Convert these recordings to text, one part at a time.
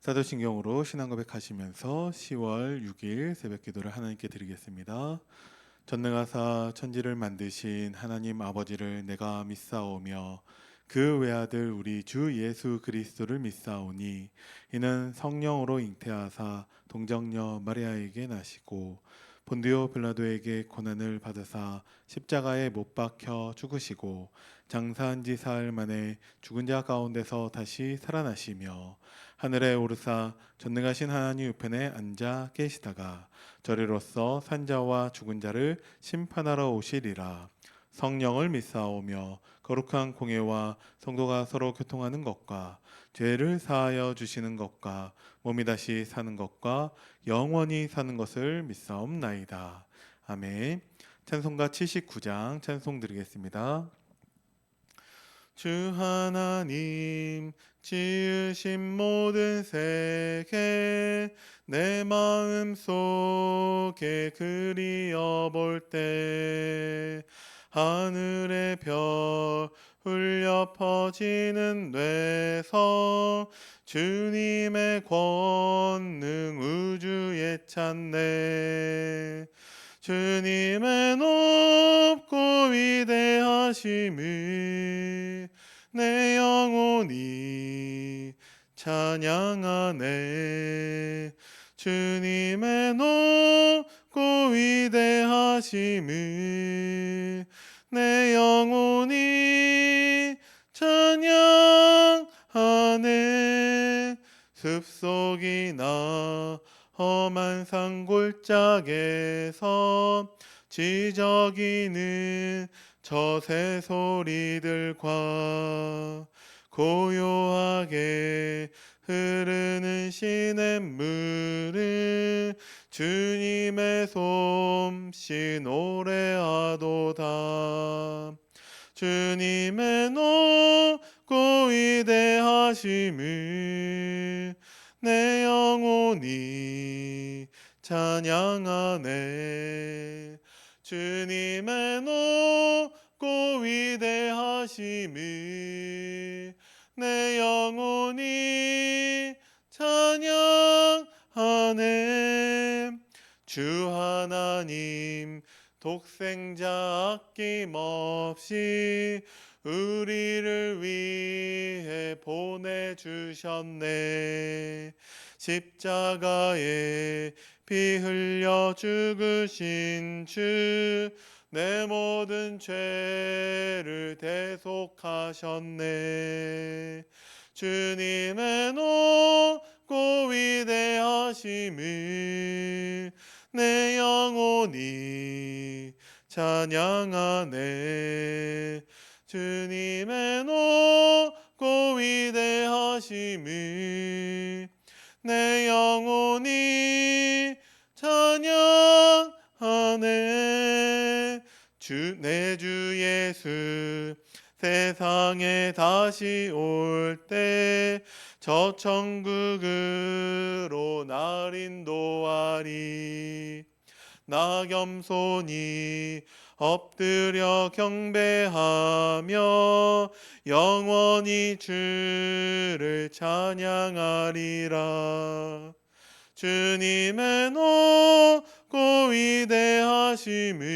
사도신경으로 신앙 고백하시면서 10월 6일 새벽 기도를 하나님께 드리겠습니다. 전능하사 천지를 만드신 하나님 아버지를 내가 믿사오며 그 외아들 우리 주 예수 그리스도를 믿사오니 이는 성령으로 잉태하사 동정녀 마리아에게 나시고 본디오 빌라도에게 고난을 받으사 십자가에 못 박혀 죽으시고 장사한 지 사흘 만에 죽은 자 가운데서 다시 살아나시며 하늘에 오르사 전능하신 하나님 우편에 앉아 계시다가 저리로서 산자와 죽은 자를 심판하러 오시리라. 성령을 믿사오며 거룩한 공예와 성도가 서로 교통하는 것과 죄를 사하여 주시는 것과 몸이 다시 사는 것과 영원히 사는 것을 믿사옵나이다. 아멘. 찬송가 79장 찬송 드리겠습니다. 주 하나님 지으신 모든 세계 내 마음 속에 그리어 볼 때 하늘의 별 울려 퍼지는 뇌서 주님의 권능 우주에 찬네. 주님의 높고 위대하심을 내 영혼이 찬양하네. 주님의 높고 위대하심을 내 영혼이 찬양하네. 숲속이나 험한 산골짜기에서 지저귀는 저 새소리들과 고요하게 흐르는 시냇물을 주님의 솜씨 노래하도다. 주님의 높고 위대하심을 내 영혼이 찬양하네. 주님의 높고 위대하심을 내 영혼이 찬양하네. 주 하나님 독생자 아낌없이 우리를 위해 보내주셨네. 십자가에 피 흘려 죽으신 주 내 모든 죄를 대속하셨네. 주님의 높고 위대하심을 내 영혼이 찬양하네. 주님의 높고 위대하심을 내 영혼이 찬양하네. 내 주 예수 세상에 다시 올 때 저 천국으로 날 인도하리. 나 겸손히 엎드려 경배하며 영원히 주를 찬양하리라. 주님의 높고 위대하심을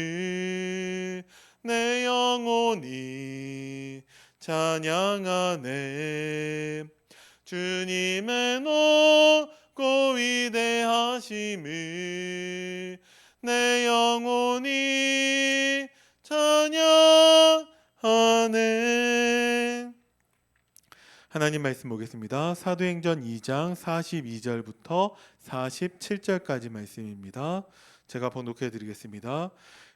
내 영혼이 찬양하네. 주님의 높고 위대하심을 내 영혼이 찬양하네. 하나님 말씀 보겠습니다. 사도행전 2장 42절부터 47절까지 말씀입니다. 제가 번독해 드리겠습니다.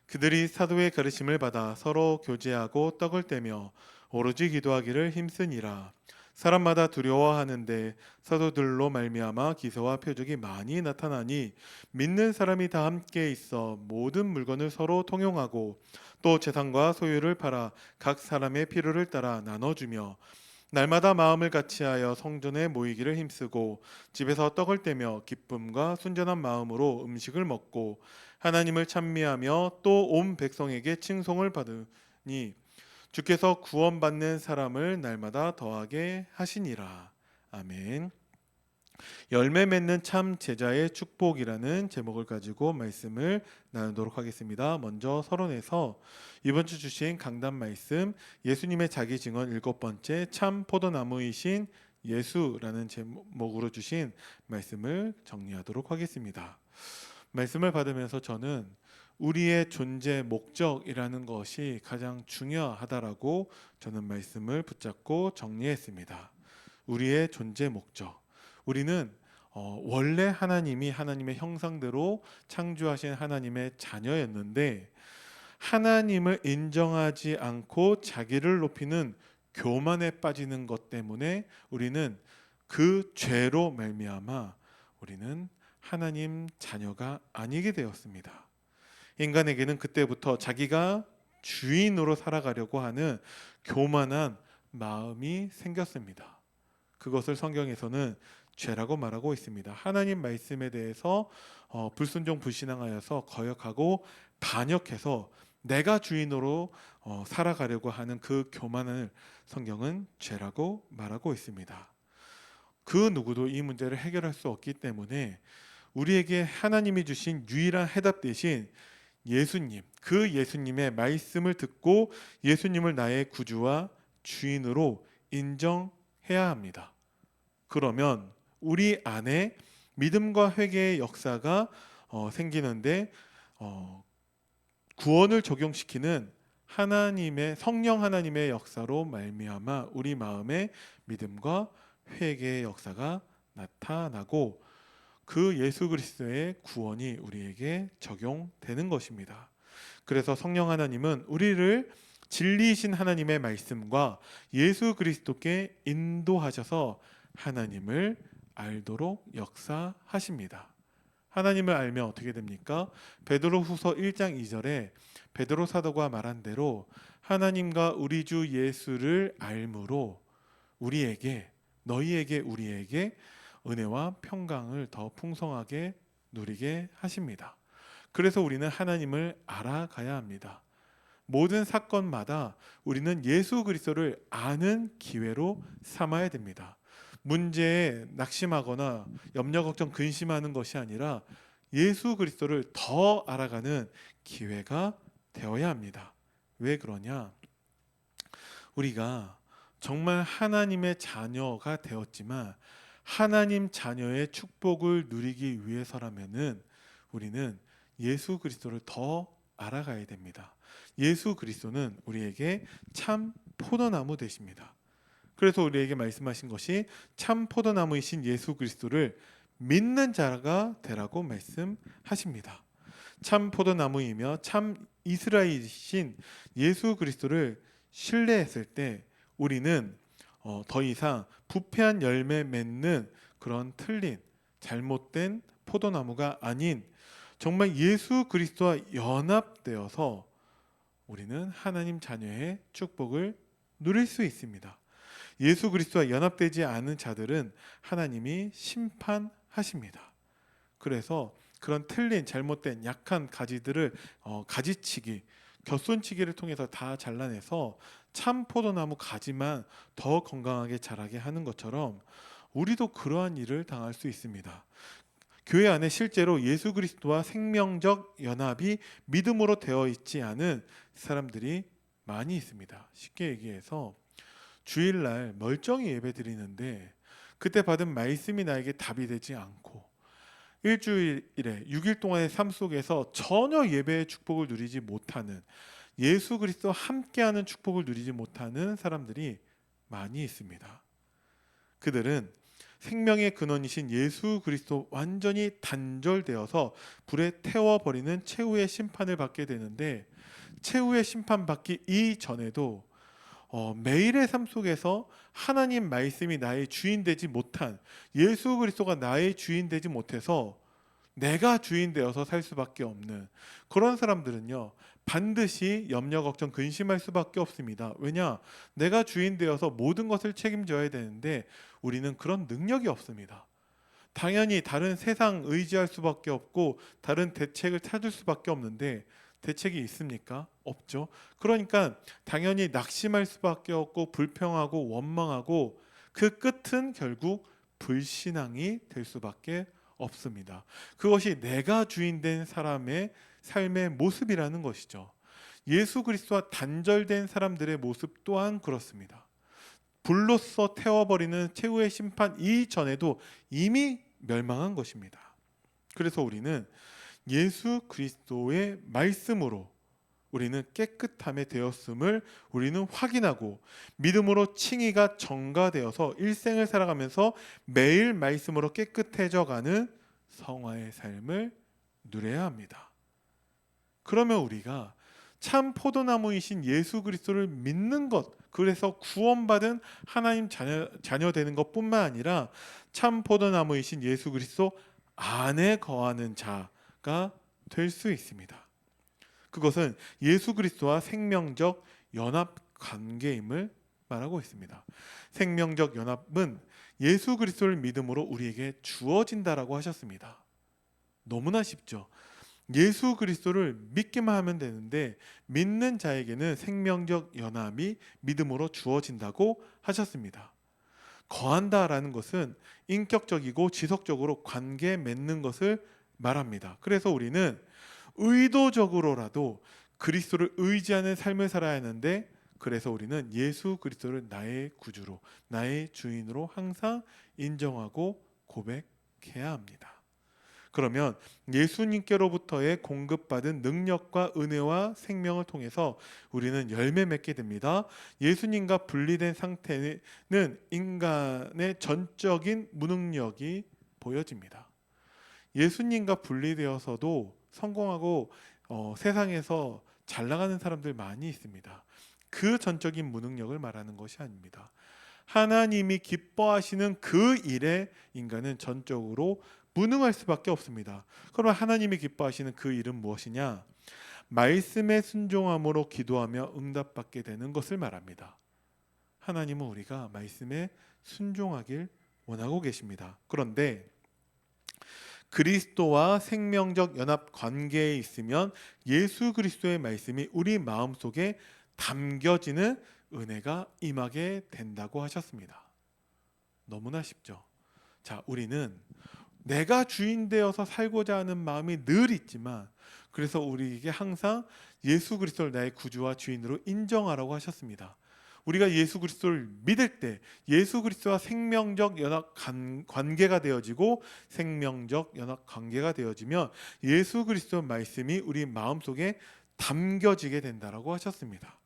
그들이 사도의 가르침을 받아 서로 교제하고 떡을 떼며 오로지 기도하기를 힘쓰니라. 사람마다 두려워하는데 사도들로 말미암아 기사와 표적이 많이 나타나니 믿는 사람이 다 함께 있어 모든 물건을 서로 통용하고 또 재산과 소유를 팔아 각 사람의 필요를 따라 나눠주며 날마다 마음을 같이하여 성전에 모이기를 힘쓰고 집에서 떡을 떼며 기쁨과 순전한 마음으로 음식을 먹고 하나님을 찬미하며 또 온 백성에게 칭송을 받으니 주께서 구원받는 사람을 날마다 더하게 하시니라. 아멘. 열매 맺는 참 제자의 축복이라는 제목을 가지고 말씀을 나누도록 하겠습니다. 먼저 서론에서 이번 주 주신 강단 말씀, 예수님의 자기 증언 7번째, 참 포도나무이신 예수라는 제목으로 주신 말씀을 정리하도록 하겠습니다. 말씀을 받으면서 저는 우리의 존재 목적이라는 것이 가장 중요하다라고 저는 말씀을 붙잡고 정리했습니다. 우리의 존재 목적. 우리는 원래 하나님이 하나님의 형상대로 창조하신 하나님의 자녀였는데, 하나님을 인정하지 않고 자기를 높이는 교만에 빠지는 것 때문에 우리는 그 죄로 말미암아 우리는 하나님 자녀가 아니게 되었습니다. 인간에게는 그때부터 자기가 주인으로 살아가려고 하는 교만한 마음이 생겼습니다. 그것을 성경에서는 죄라고 말하고 있습니다. 하나님 말씀에 대해서 불순종 불신앙하여서 거역하고 반역해서 내가 주인으로 살아가려고 하는 그 교만을 성경은 죄라고 말하고 있습니다. 그 누구도 이 문제를 해결할 수 없기 때문에 우리에게 하나님이 주신 유일한 해답 대신 예수님, 그 예수님의 말씀을 듣고 예수님을 나의 구주와 주인으로 인정해야 합니다. 그러면 우리 안에 믿음과 회개의 역사가 생기는데 구원을 적용시키는 하나님의 성령 하나님의 역사로 말미암아 우리 마음에 믿음과 회개의 역사가 나타나고 그 예수 그리스도의 구원이 우리에게 적용되는 것입니다. 그래서 성령 하나님은 우리를 진리이신 하나님의 말씀과 예수 그리스도께 인도하셔서 하나님을 알도록 역사하십니다. 하나님을 알면 어떻게 됩니까? 베드로후서 1장 2절에 베드로 사도가 말한 대로 하나님과 우리 주 예수를 알므로 우리에게 우리에게 은혜와 평강을 더 풍성하게 누리게 하십니다. 그래서 우리는 하나님을 알아가야 합니다. 모든 사건마다 우리는 예수 그리스도를 아는 기회로 삼아야 됩니다. 문제에 낙심하거나 염려 걱정 근심하는 것이 아니라 예수 그리스도를 더 알아가는 기회가 되어야 합니다. 왜 그러냐? 우리가 정말 하나님의 자녀가 되었지만 하나님 자녀의 축복을 누리기 위해서라면은 우리는 예수 그리스도를 더 알아가야 됩니다. 예수 그리스도는 우리에게 참 포도나무 되십니다. 그래서 우리에게 말씀하신 것이 참 포도나무이신 예수 그리스도를 믿는 자가 되라고 말씀하십니다. 참 포도나무이며 참 이스라엘이신 예수 그리스도를 신뢰했을 때 우리는 더 이상 부패한 열매 맺는 그런 틀린 잘못된 포도나무가 아닌 정말 예수 그리스도와 연합되어서 우리는 하나님 자녀의 축복을 누릴 수 있습니다. 예수 그리스도와 연합되지 않은 자들은 하나님이 심판하십니다. 그래서 그런 틀린 잘못된 약한 가지들을 가지치기, 곁손치기를 통해서 다 잘라내서 참 포도나무 가지만 더 건강하게 자라게 하는 것처럼 우리도 그러한 일을 당할 수 있습니다. 교회 안에 실제로 예수 그리스도와 생명적 연합이 믿음으로 되어 있지 않은 사람들이 많이 있습니다. 쉽게 얘기해서 주일날 멀쩡히 예배 드리는데 그때 받은 말씀이 나에게 답이 되지 않고 일주일에 6일 동안의 삶 속에서 전혀 예배의 축복을 누리지 못하는, 예수 그리스도와 함께하는 축복을 누리지 못하는 사람들이 많이 있습니다. 그들은 생명의 근원이신 예수 그리스도 완전히 단절되어서 불에 태워버리는 최후의 심판을 받게 되는데, 최후의 심판받기 이전에도 매일의 삶 속에서 하나님 말씀이 나의 주인 되지 못한, 예수 그리스도가 나의 주인 되지 못해서 내가 주인 되어서 살 수밖에 없는 그런 사람들은요, 반드시 염려 걱정 근심할 수밖에 없습니다. 왜냐? 내가 주인 되어서 모든 것을 책임져야 되는데 우리는 그런 능력이 없습니다. 당연히 다른 세상 의지할 수밖에 없고 다른 대책을 찾을 수밖에 없는데 대책이 있습니까? 없죠. 그러니까 당연히 낙심할 수밖에 없고 불평하고 원망하고 그 끝은 결국 불신앙이 될 수밖에 없습니다. 그것이 내가 주인된 사람의 삶의 모습이라는 것이죠. 예수 그리스도와 단절된 사람들의 모습 또한 그렇습니다. 불로써 태워버리는 최후의 심판 이전에도 이미 멸망한 것입니다. 그래서 우리는 예수 그리스도의 말씀으로 우리는 깨끗함에 되었음을 우리는 확인하고 믿음으로 칭의가 전가되어서 일생을 살아가면서 매일 말씀으로 깨끗해져가는 성화의 삶을 누려야 합니다. 그러면 우리가 참 포도나무이신 예수 그리스도를 믿는 것, 그래서 구원받은 하나님 자녀 되는 것뿐만 아니라 참 포도나무이신 예수 그리스도 안에 거하는 자가 될 수 있습니다. 그것은 예수 그리스도와 생명적 연합 관계임을 말하고 있습니다. 생명적 연합은 예수 그리스도를 믿음으로 우리에게 주어진다라고 하셨습니다. 너무나 쉽죠. 예수 그리스도를 믿기만 하면 되는데 믿는 자에게는 생명적 연합이 믿음으로 주어진다고 하셨습니다. 거한다라는 것은 인격적이고 지속적으로 관계 맺는 것을 말합니다. 그래서 우리는 의도적으로라도 그리스도를 의지하는 삶을 살아야 하는데, 그래서 우리는 예수 그리스도를 나의 구주로, 나의 주인으로 항상 인정하고 고백해야 합니다. 그러면 예수님께로부터의 공급받은 능력과 은혜와 생명을 통해서 우리는 열매 맺게 됩니다. 예수님과 분리된 상태는 인간의 전적인 무능력이 보여집니다. 예수님과 분리되어서도 성공하고 세상에서 잘 나가는 사람들 많이 있습니다. 그 전적인 무능력을 말하는 것이 아닙니다. 하나님이 기뻐하시는 그 일에 인간은 전적으로 무능할 수밖에 없습니다. 그러면 하나님이 기뻐하시는 그 일은 무엇이냐? 말씀에 순종함으로 기도하며 응답받게 되는 것을 말합니다. 하나님은 우리가 말씀에 순종하길 원하고 계십니다. 그런데 그리스도와 생명적 연합 관계에 있으면 예수 그리스도의 말씀이 우리 마음속에 담겨지는 은혜가 임하게 된다고 하셨습니다. 너무나 쉽죠. 자, 우리는 내가 주인 되어서 살고자 하는 마음이 늘 있지만, 그래서 우리에게 항상 예수 그리스도를 나의 구주와 주인으로 인정하라고 하셨습니다. 우리가 예수 그리스도를 믿을 때 예수 그리스도와 생명적 연합 관계가 되어지고, 생명적 연합 관계가 되어지면 예수 그리스도 말씀이 우리 마음속에 담겨지게 된다라고 하셨습니다.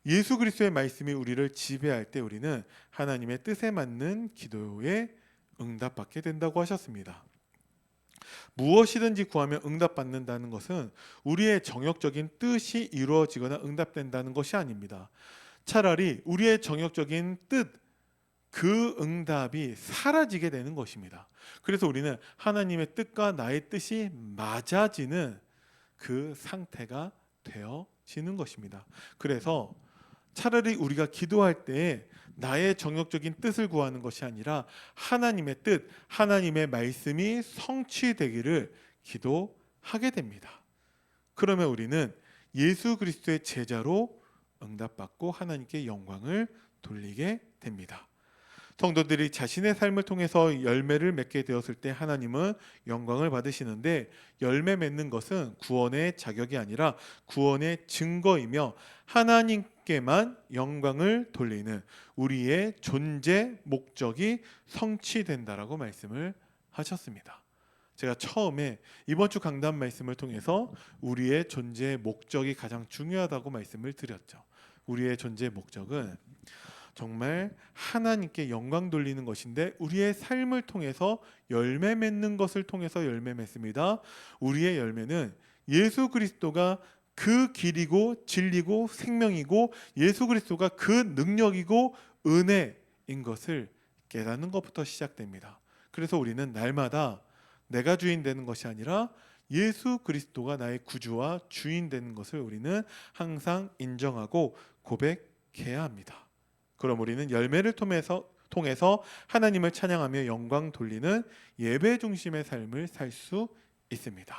예수 그리스도의 말씀이 우리를 지배할 때 우리는 하나님의 뜻에 맞는 기도에 응답받게 된다고 하셨습니다. 무엇이든지 구하면 응답받는다는 것은 우리의 정욕적인 뜻이 이루어지거나 응답된다는 것이 아닙니다. 차라리 우리의 정욕적인 뜻, 그 응답이 사라지게 되는 것입니다. 그래서 우리는 하나님의 뜻과 나의 뜻이 맞아지는 그 상태가 되어지는 것입니다. 그래서 차라리 우리가 기도할 때 나의 정욕적인 뜻을 구하는 것이 아니라 하나님의 뜻, 하나님의 말씀이 성취되기를 기도하게 됩니다. 그러면 우리는 예수 그리스도의 제자로 응답받고 하나님께 영광을 돌리게 됩니다. 성도들이 자신의 삶을 통해서 열매를 맺게 되었을 때 하나님은 영광을 받으시는데, 열매 맺는 것은 구원의 자격이 아니라 구원의 증거이며 하나님께만 영광을 돌리는 우리의 존재 목적이 성취된다라고 말씀을 하셨습니다. 제가 처음에 이번 주 강단 말씀을 통해서 우리의 존재의 목적이 가장 중요하다고 말씀을 드렸죠. 우리의 존재의 목적은 정말 하나님께 영광 돌리는 것인데, 우리의 삶을 통해서 열매 맺는 것을 통해서 열매 맺습니다. 우리의 열매는 예수 그리스도가 그 길이고 진리고 생명이고 예수 그리스도가 그 능력이고 은혜인 것을 깨닫는 것부터 시작됩니다. 그래서 우리는 날마다 내가 주인 되는 것이 아니라 예수 그리스도가 나의 구주와 주인 되는 것을 우리는 항상 인정하고 고백해야 합니다. 그럼 우리는 열매를 통해서 하나님을 찬양하며 영광 돌리는 예배 중심의 삶을 살 수 있습니다.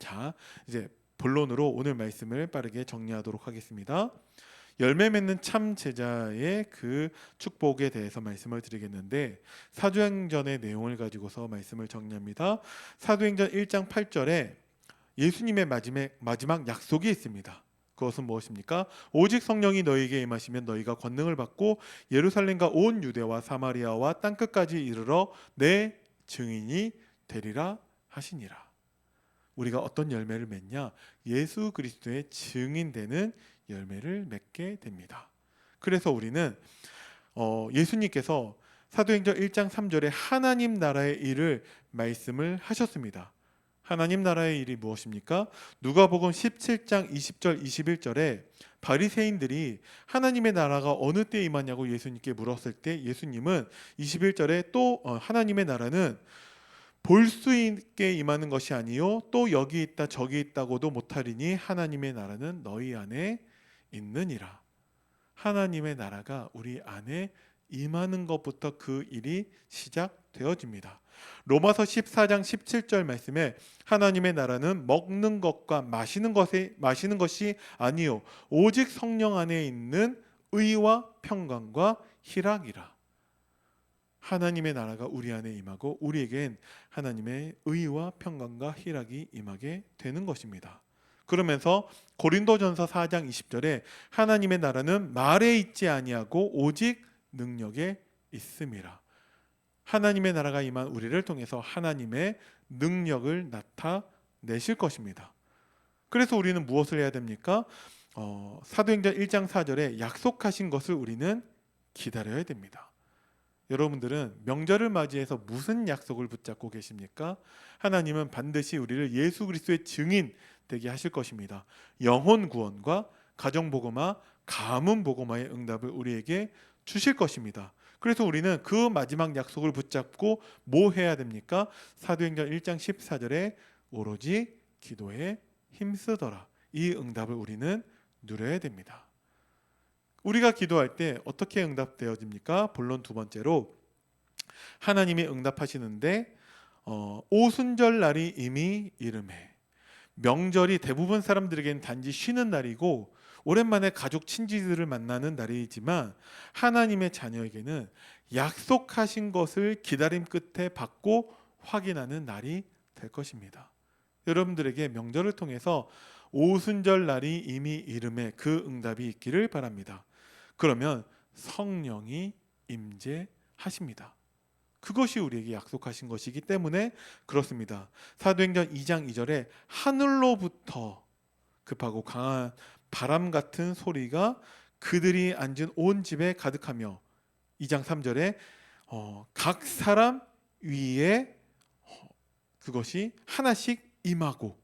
자, 이제 본론으로 오늘 말씀을 빠르게 정리하도록 하겠습니다. 열매 맺는 참 제자의 그 축복에 대해서 말씀을 드리겠는데, 사도행전의 내용을 가지고서 말씀을 정리합니다. 사도행전 1장 8절에 예수님의 마지막 약속이 있습니다. 그것은 무엇입니까? 오직 성령이 너희에게 임하시면 너희가 권능을 받고 예루살렘과 온 유대와 사마리아와 땅끝까지 이르러 내 증인이 되리라 하시니라. 우리가 어떤 열매를 맺냐? 예수 그리스도의 증인되는 열매를 맺게 됩니다. 그래서 우리는 예수님께서 사도행전 1장 3절에 하나님 나라의 일을 말씀을 하셨습니다. 하나님 나라의 일이 무엇입니까? 누가복음 17장 20절 21절에 바리새인들이 하나님의 나라가 어느 때 임하냐고 예수님께 물었을 때 예수님은 21절에 또 하나님의 나라는 볼 수 있게 임하는 것이 아니요 또 여기 있다 저기 있다고도 못하리니 하나님의 나라는 너희 안에 있느니라. 하나님의 나라가 우리 안에 임하는 것부터 그 일이 시작되어집니다. 로마서 14장 17절 말씀에 하나님의 나라는 먹는 것과 마시는 것이 아니요 오직 성령 안에 있는 의와 평강과 희락이라. 하나님의 나라가 우리 안에 임하고 우리에겐 하나님의 의와 평강과 희락이 임하게 되는 것입니다. 그러면서 고린도전서 4장 20절에 하나님의 나라는 말에 있지 아니하고 오직 능력에 있음이라. 하나님의 나라가 임한 우리를 통해서 하나님의 능력을 나타내실 것입니다. 그래서 우리는 무엇을 해야 됩니까? 사도행전 1장 4절에 약속하신 것을 우리는 기다려야 됩니다. 여러분들은 명절을 맞이해서 무슨 약속을 붙잡고 계십니까? 하나님은 반드시 우리를 예수 그리스도의 증인 되게 하실 것입니다. 영혼 구원과 가정 복음화, 가문 복음화의 응답을 우리에게 주실 것입니다. 그래서 우리는 그 마지막 약속을 붙잡고 뭐 해야 됩니까? 사도행전 1장 14절에 오로지 기도에 힘쓰더라. 이 응답을 우리는 누려야 됩니다. 우리가 기도할 때 어떻게 응답되어집니까? 본론 두 번째로 하나님이 응답하시는데 오순절 날이 이미 이름해. 명절이 대부분 사람들에게는 단지 쉬는 날이고 오랜만에 가족 친지들을 만나는 날이지만 하나님의 자녀에게는 약속하신 것을 기다림 끝에 받고 확인하는 날이 될 것입니다. 여러분들에게 명절을 통해서 오순절 날이 이미 이름에 그 응답이 있기를 바랍니다. 그러면 성령이 임재하십니다. 그것이 우리에게 약속하신 것이기 때문에 그렇습니다. 사도행전 2장 2절에 하늘로부터 급하고 강한 바람 같은 소리가 그들이 앉은 온 집에 가득하며 2장 3절에 각 사람 위에 그것이 하나씩 임하고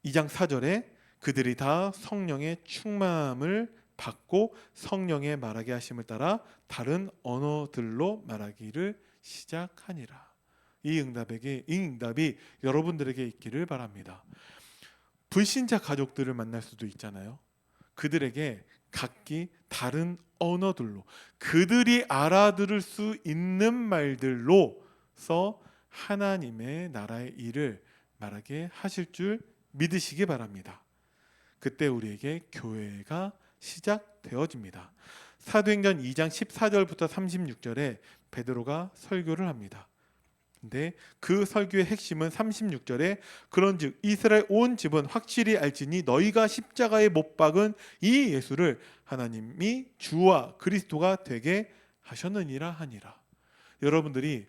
2장 4절에 그들이 다 성령의 충만함을 받고 성령의 말하게 하심을 따라 다른 언어들로 말하기를 시작하니라. 이 응답이 여러분들에게 있기를 바랍니다. 불신자 가족들을 만날 수도 있잖아요. 그들에게 각기 다른 언어들로 그들이 알아들을 수 있는 말들로서 하나님의 나라의 일을 말하게 하실 줄 믿으시기 바랍니다. 그때 우리에게 교회가 시작되어집니다. 사도행전 2장 14절부터 36절에 베드로가 설교를 합니다. 근데 그 설교의 핵심은 36절에 그런즉 이스라엘 온 집은 확실히 알지니 너희가 십자가에 못 박은 이 예수를 하나님이 주와 그리스도가 되게 하셨느니라 하니라. 여러분들이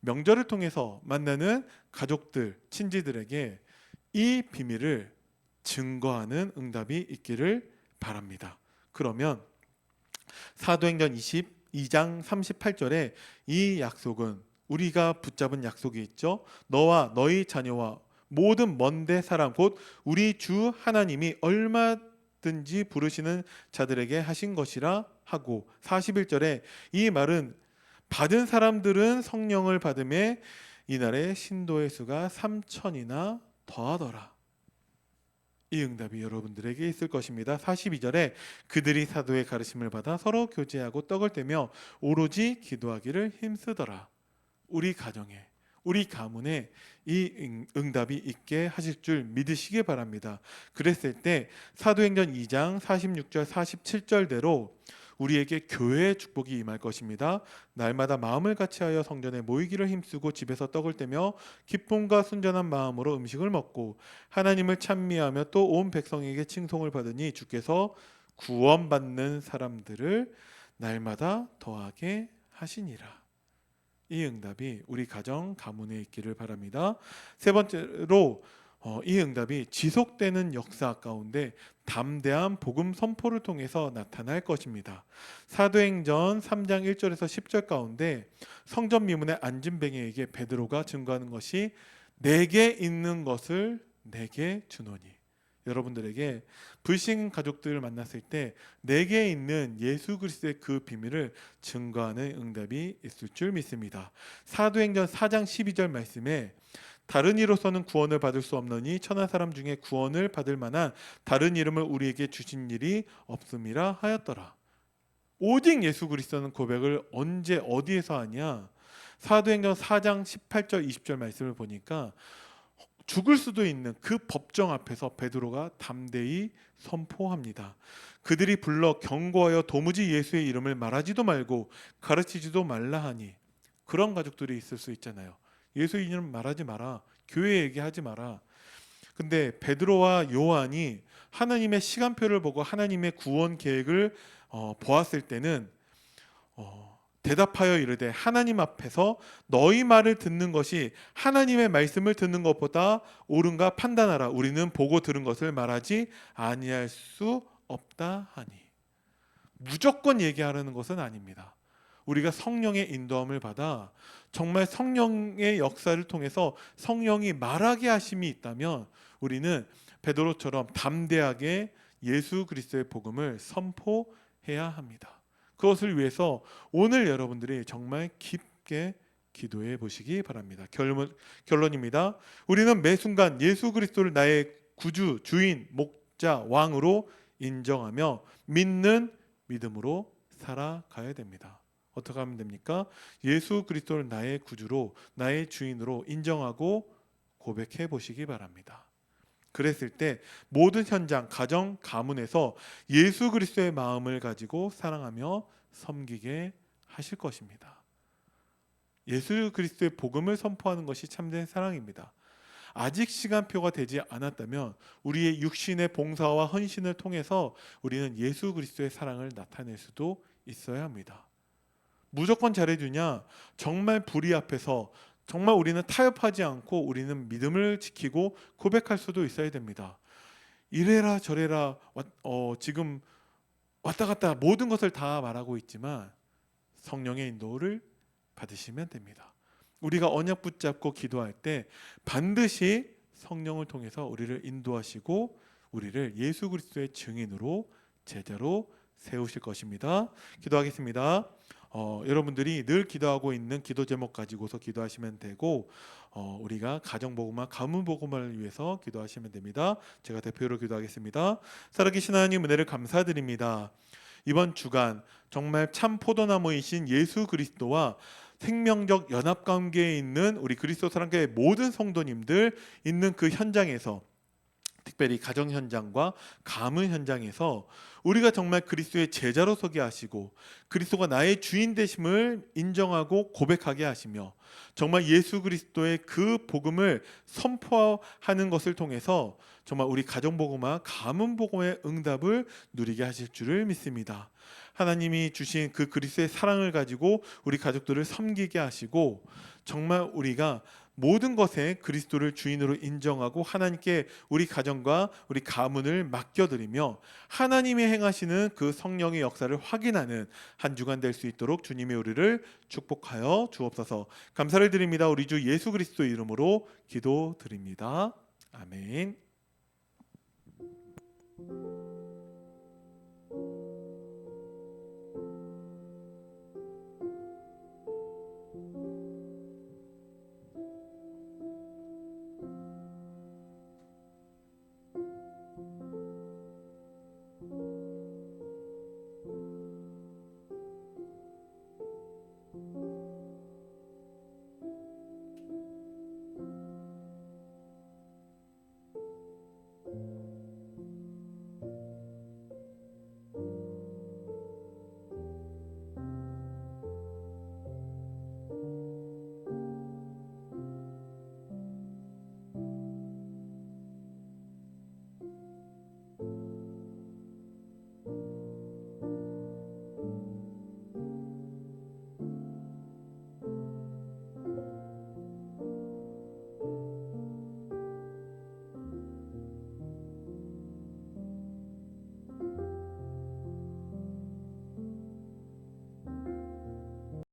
명절을 통해서 만나는 가족들, 친지들에게 이 비밀을 증거하는 응답이 있기를 바랍니다. 그러면 사도행전 22장 38절에 이 약속은 우리가 붙잡은 약속이 있죠. 너와 너희 자녀와 모든 먼데 사람 곧 우리 주 하나님이 얼마든지 부르시는 자들에게 하신 것이라 하고 41절에 이 말은 받은 사람들은 성령을 받음에 이날에 신도의 수가 3,000이나 더하더라. 이 응답이 여러분들에게 있을 것입니다. 42절에 그들이 사도의 가르침을 받아 서로 교제하고 떡을 떼며 오로지 기도하기를 힘쓰더라. 우리 가정에, 우리 가문에 이 응답이 있게 하실 줄 믿으시기 바랍니다. 그랬을 때 사도행전 2장 46절 47절대로 우리에게 교회의 축복이 임할 것입니다. 날마다 마음을 같이하여 성전에 모이기를 힘쓰고 집에서 떡을 떼며 기쁨과 순전한 마음으로 음식을 먹고 하나님을 찬미하며 또 온 백성에게 칭송을 받으니 주께서 구원받는 사람들을 날마다 더하게 하시니라. 이 응답이 우리 가정 가문에 있기를 바랍니다. 세 번째로 이 응답이 지속되는 역사 가운데 담대한 복음 선포를 통해서 나타날 것입니다. 사도행전 3장 1절에서 10절 가운데 성전 미문에 앉은 뱅이에게 베드로가 증거하는 것이 내게 있는 것을 내게 주노니. 여러분들에게 불신 가족들을 만났을 때 내게 있는 예수 그리스도의 그 비밀을 증거하는 응답이 있을 줄 믿습니다. 사도행전 4장 12절 말씀에 다른 이로서는 구원을 받을 수 없느니 천하 사람 중에 구원을 받을 만한 다른 이름을 우리에게 주신 일이 없음이라 하였더라. 오직 예수 그리스도는 고백을 언제 어디에서 하냐? 사도행전 4장 18절 20절 말씀을 보니까 죽을 수도 있는 그 법정 앞에서 베드로가 담대히 선포합니다. 그들이 불러 경고하여 도무지 예수의 이름을 말하지도 말고 가르치지도 말라 하니. 그런 가족들이 있을 수 있잖아요. 예수의 이름 말하지 마라. 교회 얘기하지 마라. 근데 베드로와 요한이 하나님의 시간표를 보고 하나님의 구원 계획을 보았을 때는 대답하여 이르되 하나님 앞에서 너희 말을 듣는 것이 하나님의 말씀을 듣는 것보다 옳은가 판단하라. 우리는 보고 들은 것을 말하지 아니할 수 없다 하니. 무조건 얘기하라는 것은 아닙니다. 우리가 성령의 인도함을 받아 정말 성령의 역사를 통해서 성령이 말하게 하심이 있다면 우리는 베드로처럼 담대하게 예수 그리스도의 복음을 선포해야 합니다. 그것을 위해서 오늘 여러분들이 정말 깊게 기도해 보시기 바랍니다. 결론입니다. 우리는 매 순간 예수 그리스도를 나의 구주, 주인, 목자, 왕으로 인정하며 믿는 믿음으로 살아가야 됩니다. 어떻게 하면 됩니까? 예수 그리스도를 나의 구주로, 나의 주인으로 인정하고 고백해 보시기 바랍니다. 그랬을 때 모든 현장, 가정, 가문에서 예수 그리스도의 마음을 가지고 사랑하며 섬기게 하실 것입니다. 예수 그리스도의 복음을 선포하는 것이 참된 사랑입니다. 아직 시간표가 되지 않았다면 우리의 육신의 봉사와 헌신을 통해서 우리는 예수 그리스도의 사랑을 나타낼 수도 있어야 합니다. 무조건 잘해주냐? 정말 불의 앞에서 정말 우리는 타협하지 않고 우리는 믿음을 지키고 고백할 수도 있어야 됩니다. 이래라 저래라 지금 왔다 갔다 모든 것을 다 말하고 있지만 성령의 인도를 받으시면 됩니다. 우리가 언약 붙잡고 기도할 때 반드시 성령을 통해서 우리를 인도하시고 우리를 예수 그리스도의 증인으로 제자로 세우실 것입니다. 기도하겠습니다. 여러분들이 늘 기도하고 있는 기도 제목 가지고서 기도하시면 되고 우리가 가정복음화 가문복음화를 위해서 기도하시면 됩니다. 제가 대표로 기도하겠습니다. 살아계신 하나님 은혜를 감사드립니다. 이번 주간 정말 참 포도나무이신 예수 그리스도와 생명적 연합관계에 있는 우리 그리스도 사랑교회 모든 성도님들 있는 그 현장에서 특별히 가정 현장과 가문 현장에서 우리가 정말 그리스도의 제자로 서게 하시고 그리스도가 나의 주인 되심을 인정하고 고백하게 하시며 정말 예수 그리스도의 그 복음을 선포하는 것을 통해서 정말 우리 가정복음화 가문복음의 응답을 누리게 하실 줄을 믿습니다. 하나님이 주신 그 그리스도의 사랑을 가지고 우리 가족들을 섬기게 하시고 정말 우리가 모든 것에 그리스도를 주인으로 인정하고 하나님께 우리 가정과 우리 가문을 맡겨드리며 하나님이 행하시는 그 성령의 역사를 확인하는 한 주간 될 수 있도록 주님의 우리를 축복하여 주옵소서. 감사를 드립니다. 우리 주 예수 그리스도 이름으로 기도드립니다. 아멘.